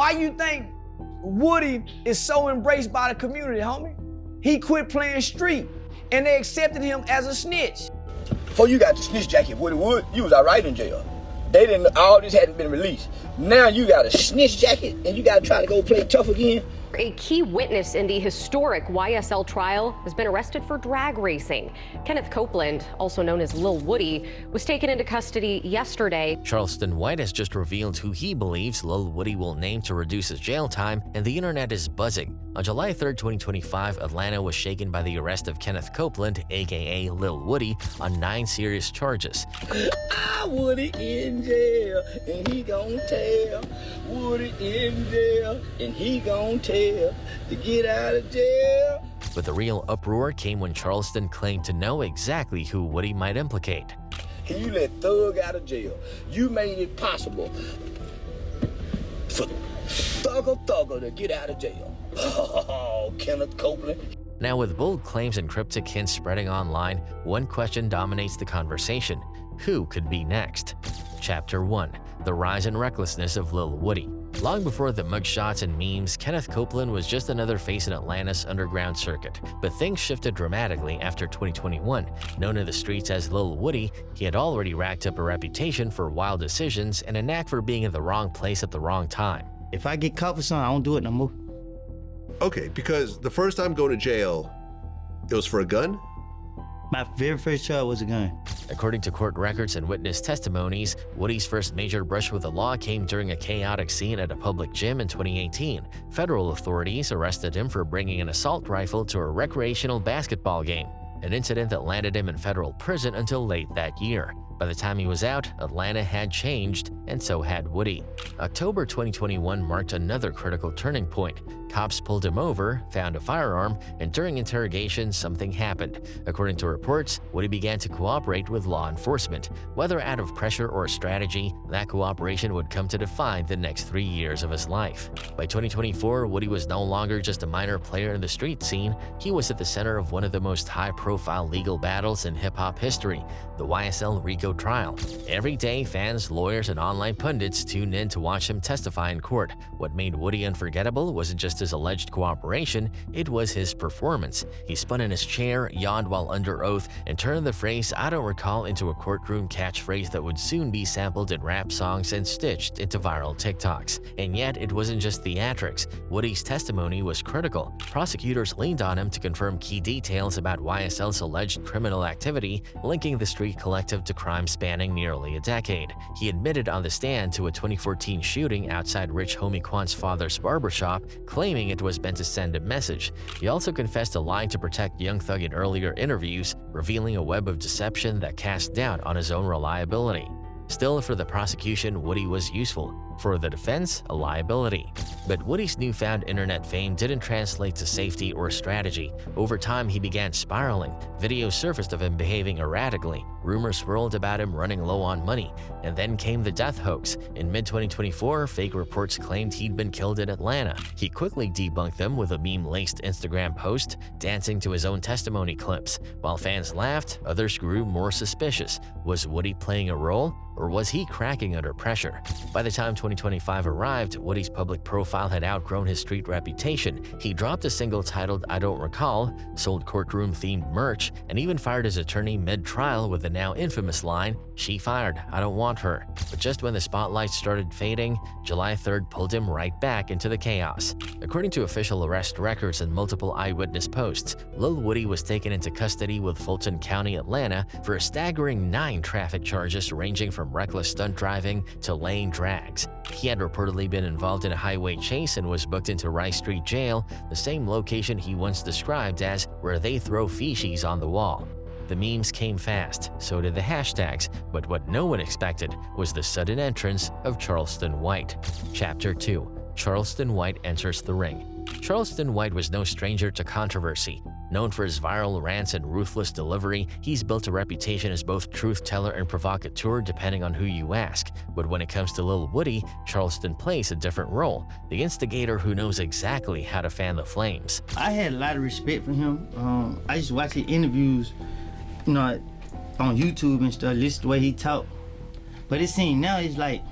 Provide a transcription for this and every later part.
Why you think Woody is so embraced by the community, homie? He quit playing street, and they accepted him as a snitch. Before you got the snitch jacket, Woody Wood, you was all right in jail. They didn't, all this hadn't been released. Now you got a snitch jacket, and you got to try to go play tough again? A key witness in the historic YSL trial has been arrested for drag racing. Kenneth Copeland, also known as Lil Woody, was taken into custody yesterday. Charleston White has just revealed who he believes Lil Woody will name to reduce his jail time, and the internet is buzzing. On July 3, 2025, Atlanta was shaken by the arrest of Kenneth Copeland, aka Lil Woody, on 9 serious charges. Woody in jail, and he gon' tell. Woody in jail, and he gon' tell to get out of jail. But the real uproar came when Charleston claimed to know exactly who Woody might implicate. You let Thug out of jail. You made it possible for Thugger to get out of jail. Oh, Kenneth Copeland. Now, with bold claims and cryptic hints spreading online, one question dominates the conversation: who could be next? Chapter 1: The Rise and Recklessness of Lil Woody. Long before the mugshots and memes, Kenneth Copeland was just another face in Atlanta's underground circuit. But things shifted dramatically after 2021. Known in the streets as Lil Woody, he had already racked up a reputation for wild decisions and a knack for being in the wrong place at the wrong time. If I get caught for something, I don't do it no more. Okay, because the first time going to jail, it was for a gun? My very first charge was a gun. According to court records and witness testimonies, Woody's first major brush with the law came during a chaotic scene at a public gym in 2018. Federal authorities arrested him for bringing an assault rifle to a recreational basketball game, an incident that landed him in federal prison until late that year. By the time he was out, Atlanta had changed, and so had Woody. October 2021 marked another critical turning point. Cops pulled him over, found a firearm, and during interrogation, something happened. According to reports, Woody began to cooperate with law enforcement. Whether out of pressure or strategy, that cooperation would come to define the next 3 years of his life. By 2024, Woody was no longer just a minor player in the street scene. He was at the center of one of the most high-profile legal battles in hip-hop history, the YSL RICO trial. Every day, fans, lawyers, and online pundits tuned in to watch him testify in court. What made Woody unforgettable wasn't just his alleged cooperation, it was his performance. He spun in his chair, yawned while under oath, and turned the phrase "I don't recall" into a courtroom catchphrase that would soon be sampled in rap songs and stitched into viral TikToks. And yet, it wasn't just theatrics. Woody's testimony was critical. Prosecutors leaned on him to confirm key details about YSL's alleged criminal activity, linking the street collective to crime spanning nearly a decade. He admitted on the stand to a 2014 shooting outside Rich Homie Quan's father's barbershop, claiming it was meant to send a message. He also confessed to lying to protect Young Thug in earlier interviews, revealing a web of deception that cast doubt on his own reliability. Still, for the prosecution, Woody was useful. For the defense, a liability. But Woody's newfound internet fame didn't translate to safety or strategy. Over time, he began spiraling. Videos surfaced of him behaving erratically. Rumors swirled about him running low on money. And then came the death hoax. In mid-2024, fake reports claimed he'd been killed in Atlanta. He quickly debunked them with a meme-laced Instagram post, dancing to his own testimony clips. While fans laughed, others grew more suspicious. Was Woody playing a role? Or was he cracking under pressure? By the time 2025 arrived, Woody's public profile had outgrown his street reputation. He dropped a single titled "I Don't Recall," sold courtroom-themed merch, and even fired his attorney mid-trial with the now infamous line, "She fired, I don't want her." But just when the spotlight started fading, July 3rd pulled him right back into the chaos. According to official arrest records and multiple eyewitness posts, Lil Woody was taken into custody with Fulton County, Atlanta, for a staggering 9 traffic charges ranging from reckless stunt driving to laying drags. He had reportedly been involved in a highway chase and was booked into Rice Street Jail, the same location he once described as "where they throw feces on the wall." The memes came fast, so did the hashtags, but what no one expected was the sudden entrance of Charleston White. Chapter 2: Charleston White enters the ring. Charleston White was no stranger to controversy. Known for his viral rants and ruthless delivery, he's built a reputation as both truth-teller and provocateur depending on who you ask. But when it comes to Lil Woody, Charleston plays a different role, the instigator who knows exactly how to fan the flames. I had a lot of respect for him. I used to watch his interviews, on YouTube and stuff, listen to the way he talk. But it seems now it's like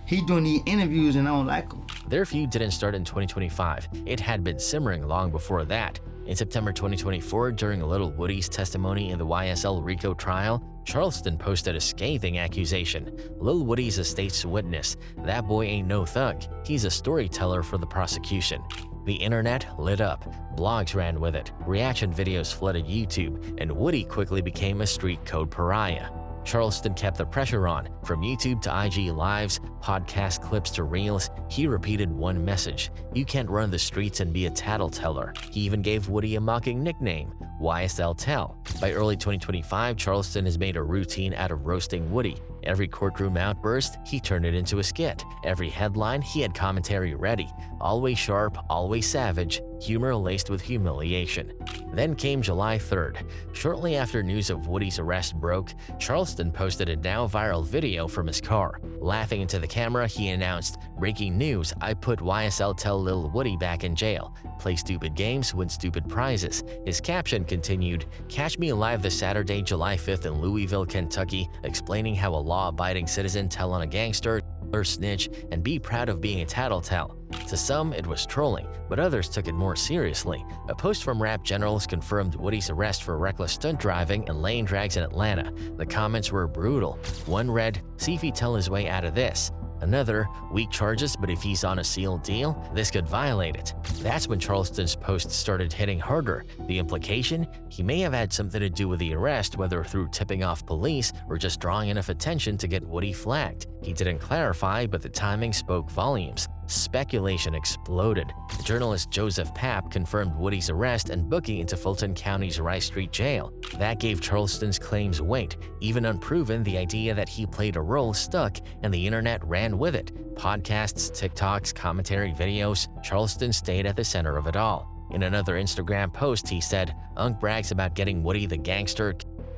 he doing these interviews and I don't like him. Their feud didn't start in 2025. It had been simmering long before that. In September 2024, during Lil Woody's testimony in the YSL RICO trial, Charleston posted a scathing accusation. Lil Woody's a state's witness. That boy ain't no thug. He's a storyteller for the prosecution. The internet lit up. Blogs ran with it. Reaction videos flooded YouTube, and Woody quickly became a street code pariah. Charleston kept the pressure on. From YouTube to IG Lives, podcast clips to Reels, he repeated one message: you can't run the streets and be a tattleteller. He even gave Woody a mocking nickname, YSL Tell. By early 2025, Charleston has made a routine out of roasting Woody. Every courtroom outburst, he turned it into a skit. Every headline, he had commentary ready. Always sharp, always savage, humor laced with humiliation. Then came July 3rd. Shortly after news of Woody's arrest broke, Charleston posted a now viral video from his car. Laughing into the camera, he announced, "Breaking news, I put YSL Tell Lil Woody back in jail. Play stupid games, win stupid prizes." His caption continued, "Catch me live this Saturday, July 5th in Louisville, Kentucky, explaining how a law-abiding citizen tell on a gangster or snitch and be proud of being a tattletale." To some, it was trolling, but others took it more seriously. A post from Rap Generals confirmed Woody's arrest for reckless stunt driving and lane drags in Atlanta. The comments were brutal. One read, "See if he tell his way out of this." Another, "Weak charges, but if he's on a sealed deal, this could violate it." That's when Charleston's posts started hitting harder. The implication? He may have had something to do with the arrest, whether through tipping off police or just drawing enough attention to get Woody flagged. He didn't clarify, but the timing spoke volumes. Speculation exploded. Journalist Joseph Papp confirmed Woody's arrest and booking into Fulton County's Rice Street Jail. That gave Charleston's claims weight. Even unproven, the idea that he played a role stuck, and the internet ran with it. Podcasts, TikToks, commentary videos, Charleston stayed at the center of it all. In another Instagram post, he said, "Unc brags about getting Woody the gangster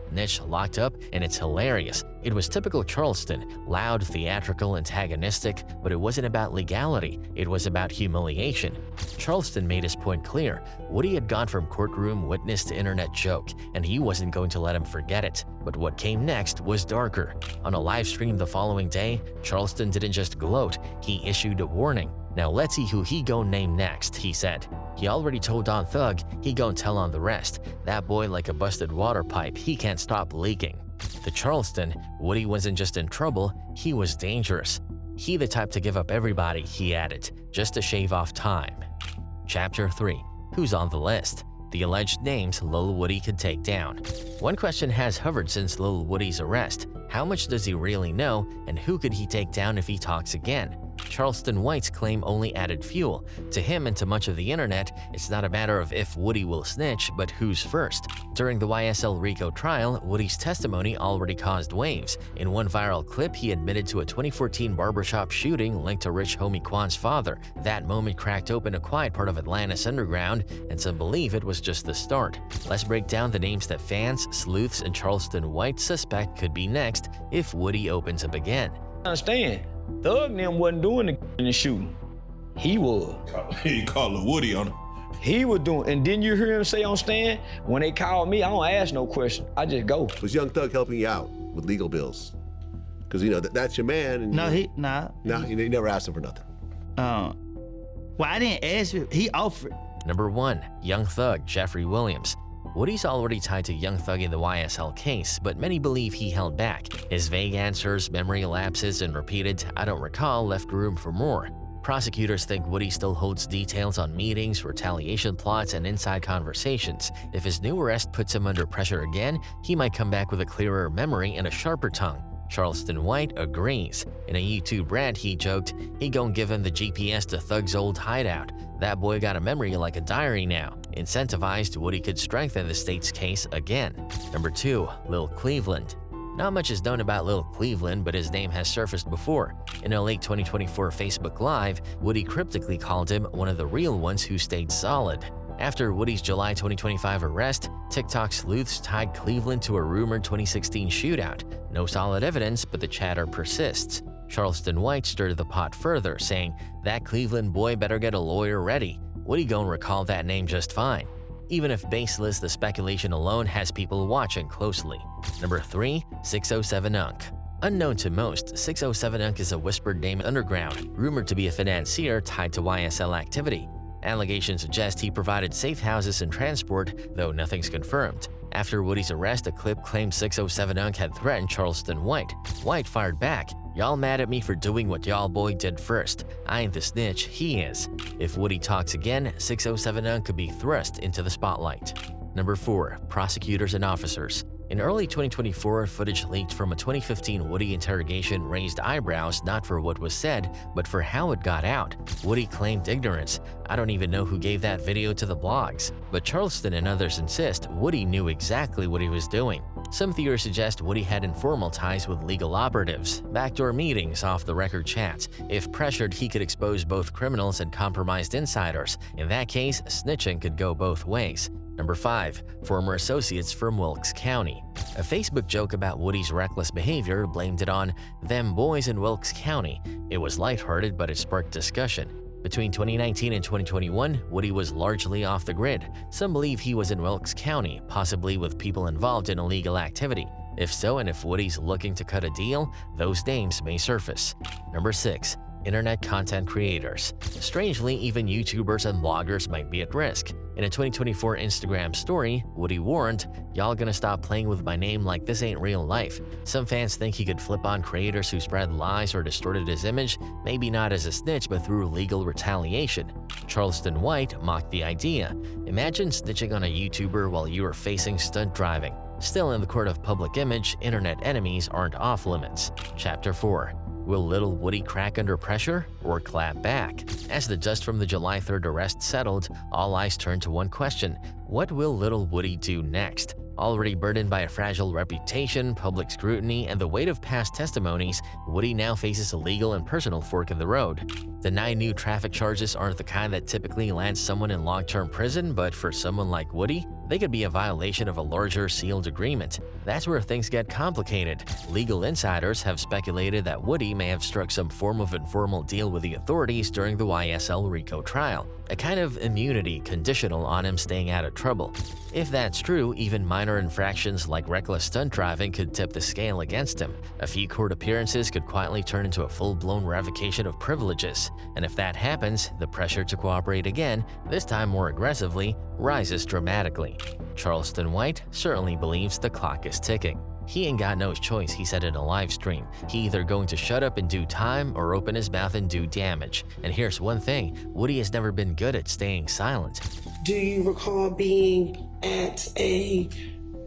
Snitch locked up, and it's hilarious." It was typical Charleston, loud, theatrical, antagonistic, but it wasn't about legality, it was about humiliation. Charleston made his point clear. Woody had gone from courtroom witness to internet joke, and he wasn't going to let him forget it. But what came next was darker. On a live stream the following day, Charleston didn't just gloat, he issued a warning. "Now let's see who he gon' name next," he said. "He already told on Thug, he gon' tell on the rest. That boy like a busted water pipe, he can't stop leaking." To Charleston, Woody wasn't just in trouble, he was dangerous. He the type to give up everybody, he added, just to shave off time. Chapter 3. Who's on the list? The alleged names Lil Woody could take down. One question has hovered since Lil Woody's arrest. How much does he really know, and who could he take down if he talks again? Charleston White's claim only added fuel. To him and to much of the internet, it's not a matter of if Woody will snitch, but who's first. During the YSL RICO trial, Woody's testimony already caused waves. In one viral clip, he admitted to a 2014 barbershop shooting linked to Rich Homie Quan's father. That moment cracked open a quiet part of Atlanta's underground, and some believe it was just the start. Let's break down the names that fans, sleuths, and Charleston White suspect could be next if Woody opens up again. Understand, Thug and them wasn't doing the shooting. He was. He called Lil Woody on him. He was doing, and didn't you hear him say on stand, when they called me, I don't ask no question, I just go. Was Young Thug helping you out with legal bills? Because, you know, that's your man. And No, he never asked him for nothing. Well, I didn't ask him. He offered. Number 1. Young Thug, Jeffrey Williams. Woody's already tied to Young Thug in the YSL case, but many believe he held back. His vague answers, memory lapses, and repeated "I don't recall" left room for more. Prosecutors think Woody still holds details on meetings, retaliation plots, and inside conversations. If his new arrest puts him under pressure again, he might come back with a clearer memory and a sharper tongue. Charleston White agrees. In a YouTube rant, he joked, he gon' give him the GPS to Thug's old hideout. That boy got a memory like a diary now. Incentivized, Woody could strengthen the state's case again. Number 2. Lil Cleveland. Not much is known about Lil Cleveland, but his name has surfaced before. In a late 2024 Facebook Live, Woody cryptically called him one of the real ones who stayed solid. After Woody's July 2025 arrest, TikTok sleuths tied Cleveland to a rumored 2016 shootout. No solid evidence, but the chatter persists. Charleston White stirred the pot further, saying, "That Cleveland boy better get a lawyer ready. Woody gon' recall that name just fine." Even if baseless, the speculation alone has people watching closely. Number 3. 607 Unc. Unknown to most, 607 Unc is a whispered name underground, rumored to be a financier tied to YSL activity. Allegations suggest he provided safe houses and transport, though nothing's confirmed. After Woody's arrest, a clip claimed 607 Unc had threatened Charleston White. White fired back, "Y'all mad at me for doing what y'all boy did first. I ain't the snitch, he is." If Woody talks again, 607 Unc could be thrust into the spotlight. Number 4. Prosecutors and officers. In early 2024, footage leaked from a 2015 Woody interrogation raised eyebrows not for what was said, but for how it got out. Woody claimed ignorance. "I don't even know who gave that video to the blogs." But Charleston and others insist Woody knew exactly what he was doing. Some theories suggest Woody had informal ties with legal operatives, backdoor meetings, off-the-record chats. If pressured, he could expose both criminals and compromised insiders. In that case, snitching could go both ways. Number 5. Former associates from Wilkes County. A Facebook joke about Woody's reckless behavior blamed it on "them boys in Wilkes County." It was lighthearted, but it sparked discussion. Between 2019 and 2021, Woody was largely off the grid. Some believe he was in Wilkes County, possibly with people involved in illegal activity. If so, and if Woody's looking to cut a deal, those names may surface. Number 6. Internet content creators. Strangely, even YouTubers and bloggers might be at risk. In a 2024 Instagram story, Woody warned, "Y'all gonna stop playing with my name like this ain't real life." Some fans think he could flip on creators who spread lies or distorted his image, maybe not as a snitch but through legal retaliation. Charleston White mocked the idea. "Imagine snitching on a YouTuber while you are facing stunt driving." Still, in the court of public image, internet enemies aren't off limits. Chapter 4. Will Lil Woody crack under pressure or clap back? As the dust from the July 3rd arrest settled, all eyes turned to one question: what will Lil Woody do next? Already burdened by a fragile reputation, public scrutiny, and the weight of past testimonies, Woody now faces a legal and personal fork in the road. The 9 new traffic charges aren't the kind that typically land someone in long-term prison, but for someone like Woody, they could be a violation of a larger sealed agreement. That's where things get complicated. Legal insiders have speculated that Woody may have struck some form of informal deal with the authorities during the YSL RICO trial, a kind of immunity conditional on him staying out of trouble. If that's true, even minor infractions like reckless stunt driving could tip the scale against him. A few court appearances could quietly turn into a full-blown revocation of privileges. And if that happens, the pressure to cooperate again, this time more aggressively, rises dramatically. Charleston White certainly believes the clock is ticking. He ain't got no choice, he said in a live stream. He either going to shut up and do time or open his mouth and do damage. And here's one thing, Woody has never been good at staying silent. Do you recall being at a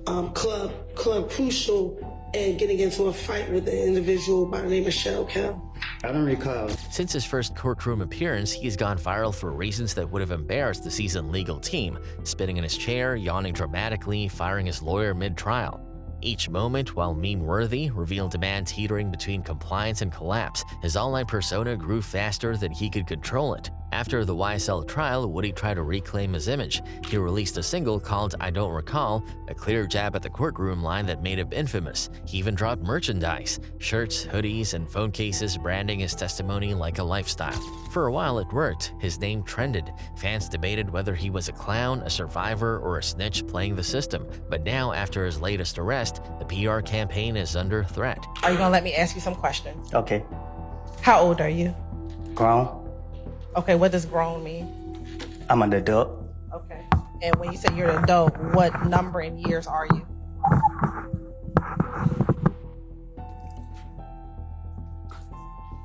Club Crucial and getting into a fight with an individual by the name of Shell Cal? I don't recall. Since his first courtroom appearance, he's gone viral for reasons that would have embarrassed the seasoned legal team, spitting in his chair, yawning dramatically, firing his lawyer mid-trial. Each moment, while meme-worthy, revealed a man teetering between compliance and collapse. His online persona grew faster than he could control it. After the YSL trial, Woody tried to reclaim his image. He released a single called "I Don't Recall," a clear jab at the courtroom line that made him infamous. He even dropped merchandise, shirts, hoodies, and phone cases branding his testimony like a lifestyle. For a while it worked. His name trended. Fans debated whether he was a clown, a survivor, or a snitch playing the system. But now, after his latest arrest, the PR campaign is under threat. Are you gonna let me ask you some questions? Okay. How old are you? Grown. Okay, what does grown mean? I'm an adult. Okay. And when you say you're an adult, what number in years are you?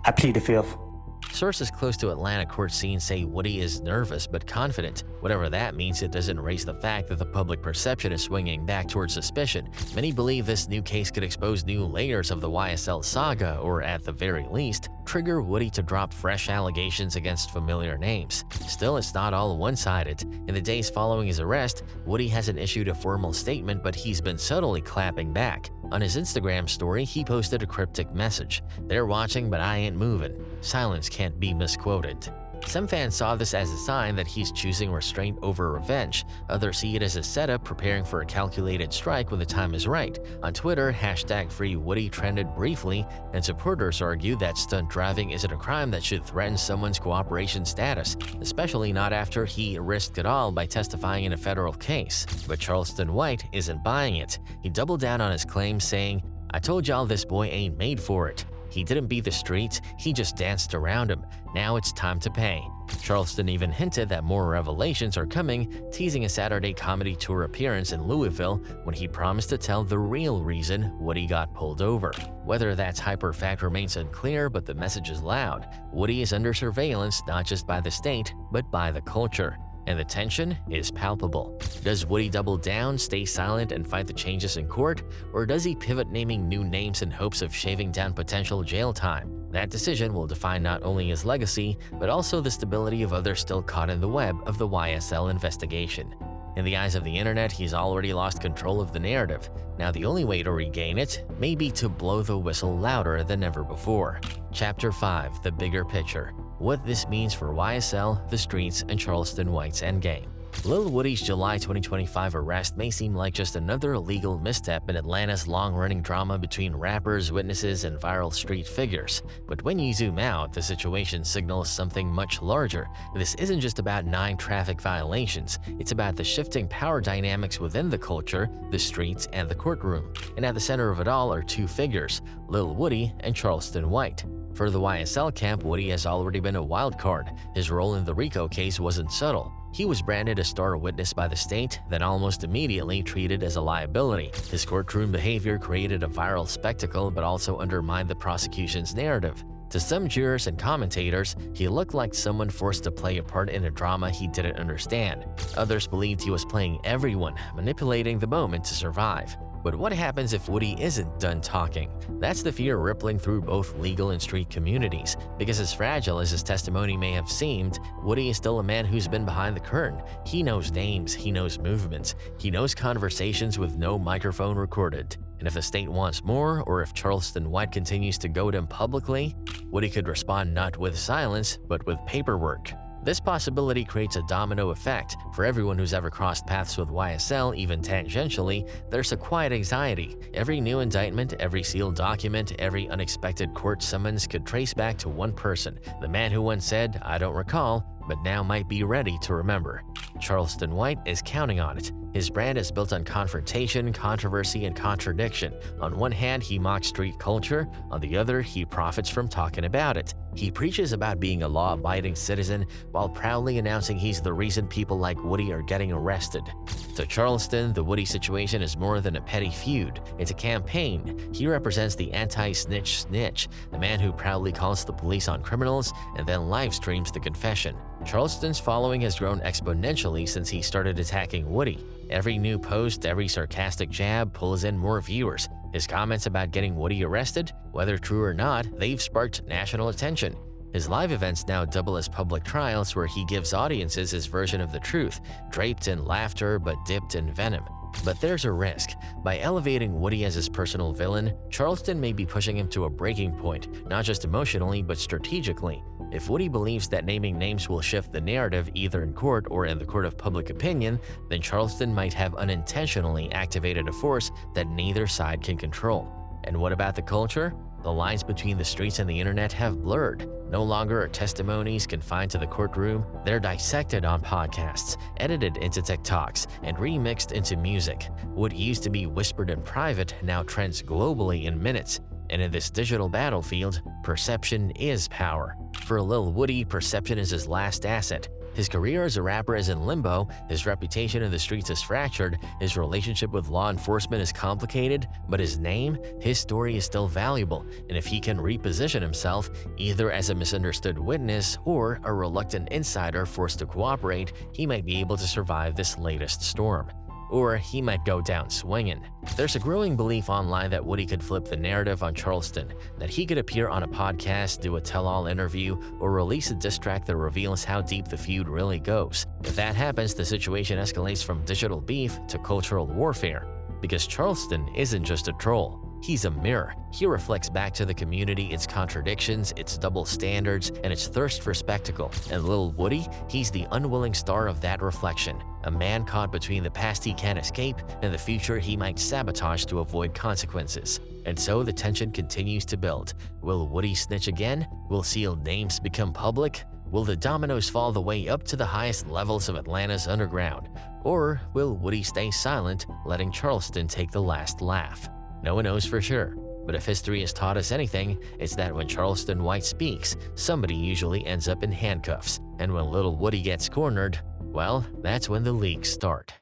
I plead the fifth. Sources close to Atlanta court scene say Woody is nervous but confident. Whatever that means, it doesn't erase the fact that the public perception is swinging back towards suspicion. Many believe this new case could expose new layers of the YSL saga, or at the very least, trigger Woody to drop fresh allegations against familiar names. Still, it's not all one-sided. In the days following his arrest, Woody hasn't issued a formal statement, but he's been subtly clapping back. On his Instagram story, he posted a cryptic message: "They're watching, but I ain't moving. Silence can't be misquoted." Some fans saw this as a sign that he's choosing restraint over revenge. Others see it as a setup preparing for a calculated strike when the time is right. On Twitter, #FreeWoody trended briefly, and supporters argue that stunt driving isn't a crime that should threaten someone's cooperation status, especially not after he risked it all by testifying in a federal case. But Charleston White isn't buying it. He doubled down on his claim, saying, I told y'all this boy ain't made for it. He didn't beat the streets, he just danced around him. Now it's time to pay. Charleston even hinted that more revelations are coming, teasing a Saturday comedy tour appearance in Louisville when he promised to tell the real reason Woody got pulled over. Whether that's hyper-fact remains unclear, but the message is loud. Woody is under surveillance not just by the state, but by the culture. And the tension is palpable. Does Woody double down, stay silent, and fight the changes in court? Or does he pivot naming new names in hopes of shaving down potential jail time? That decision will define not only his legacy, but also the stability of others still caught in the web of the YSL investigation. In the eyes of the internet, he's already lost control of the narrative. Now the only way to regain it may be to blow the whistle louder than ever before. Chapter 5: The Bigger Picture. What this means for YSL, the streets, and Charleston White's endgame. Lil Woody's July 2025 arrest may seem like just another illegal misstep in Atlanta's long-running drama between rappers, witnesses, and viral street figures. But when you zoom out, the situation signals something much larger. This isn't just about 9 traffic violations, it's about the shifting power dynamics within the culture, the streets, and the courtroom. And at the center of it all are 2 figures, Lil Woody and Charleston White. For the YSL camp, Woody has already been a wild card. His role in the RICO case wasn't subtle. He was branded a star witness by the state, then almost immediately treated as a liability. His courtroom behavior created a viral spectacle but also undermined the prosecution's narrative. To some jurors and commentators, he looked like someone forced to play a part in a drama he didn't understand. Others believed he was playing everyone, manipulating the moment to survive. But what happens if Woody isn't done talking? That's the fear rippling through both legal and street communities. Because as fragile as his testimony may have seemed, Woody is still a man who's been behind the curtain. He knows names, he knows movements, he knows conversations with no microphone recorded. And if the state wants more, or if Charleston White continues to goad him publicly, Woody could respond not with silence, but with paperwork. This possibility creates a domino effect. For everyone who's ever crossed paths with YSL, even tangentially, there's a quiet anxiety. Every new indictment, every sealed document, every unexpected court summons could trace back to one person, the man who once said, "I don't recall," but now might be ready to remember. Charleston White is counting on it. His brand is built on confrontation, controversy, and contradiction. On one hand, he mocks street culture. On the other, he profits from talking about it. He preaches about being a law-abiding citizen while proudly announcing he's the reason people like Woody are getting arrested. To Charleston, the Woody situation is more than a petty feud. It's a campaign. He represents the anti-snitch Snitch, the man who proudly calls the police on criminals and then live streams the confession. Charleston's following has grown exponentially since he started attacking Woody. Every new post, every sarcastic jab pulls in more viewers. His comments about getting Woody arrested, whether true or not, they've sparked national attention. His live events now double as public trials where he gives audiences his version of the truth, draped in laughter but dipped in venom. But there's a risk. By elevating Woody as his personal villain, Charleston may be pushing him to a breaking point, not just emotionally but strategically. If Woody believes that naming names will shift the narrative either in court or in the court of public opinion, then Charleston might have unintentionally activated a force that neither side can control. And what about the culture? The lines between the streets and the internet have blurred. No longer are testimonies confined to the courtroom, they're dissected on podcasts, edited into TikToks, and remixed into music. What used to be whispered in private now trends globally in minutes. And in this digital battlefield, perception is power. For Lil Woody, perception is his last asset. His career as a rapper is in limbo, his reputation in the streets is fractured, his relationship with law enforcement is complicated, but his name, his story is still valuable, and if he can reposition himself, either as a misunderstood witness or a reluctant insider forced to cooperate, he might be able to survive this latest storm. Or he might go down swinging. There's a growing belief online that Woody could flip the narrative on Charleston, that he could appear on a podcast, do a tell-all interview, or release a diss track that reveals how deep the feud really goes. If that happens, the situation escalates from digital beef to cultural warfare. Because Charleston isn't just a troll. He's a mirror. He reflects back to the community its contradictions, its double standards, and its thirst for spectacle. And Lil Woody, he's the unwilling star of that reflection. A man caught between the past he can't escape and the future he might sabotage to avoid consequences. And so the tension continues to build. Will Woody snitch again? Will sealed names become public? Will the dominoes fall the way up to the highest levels of Atlanta's underground? Or will Woody stay silent, letting Charleston take the last laugh? No one knows for sure, but if history has taught us anything, it's that when Charleston White speaks, somebody usually ends up in handcuffs. And when Lil Woody gets cornered, well, that's when the leaks start.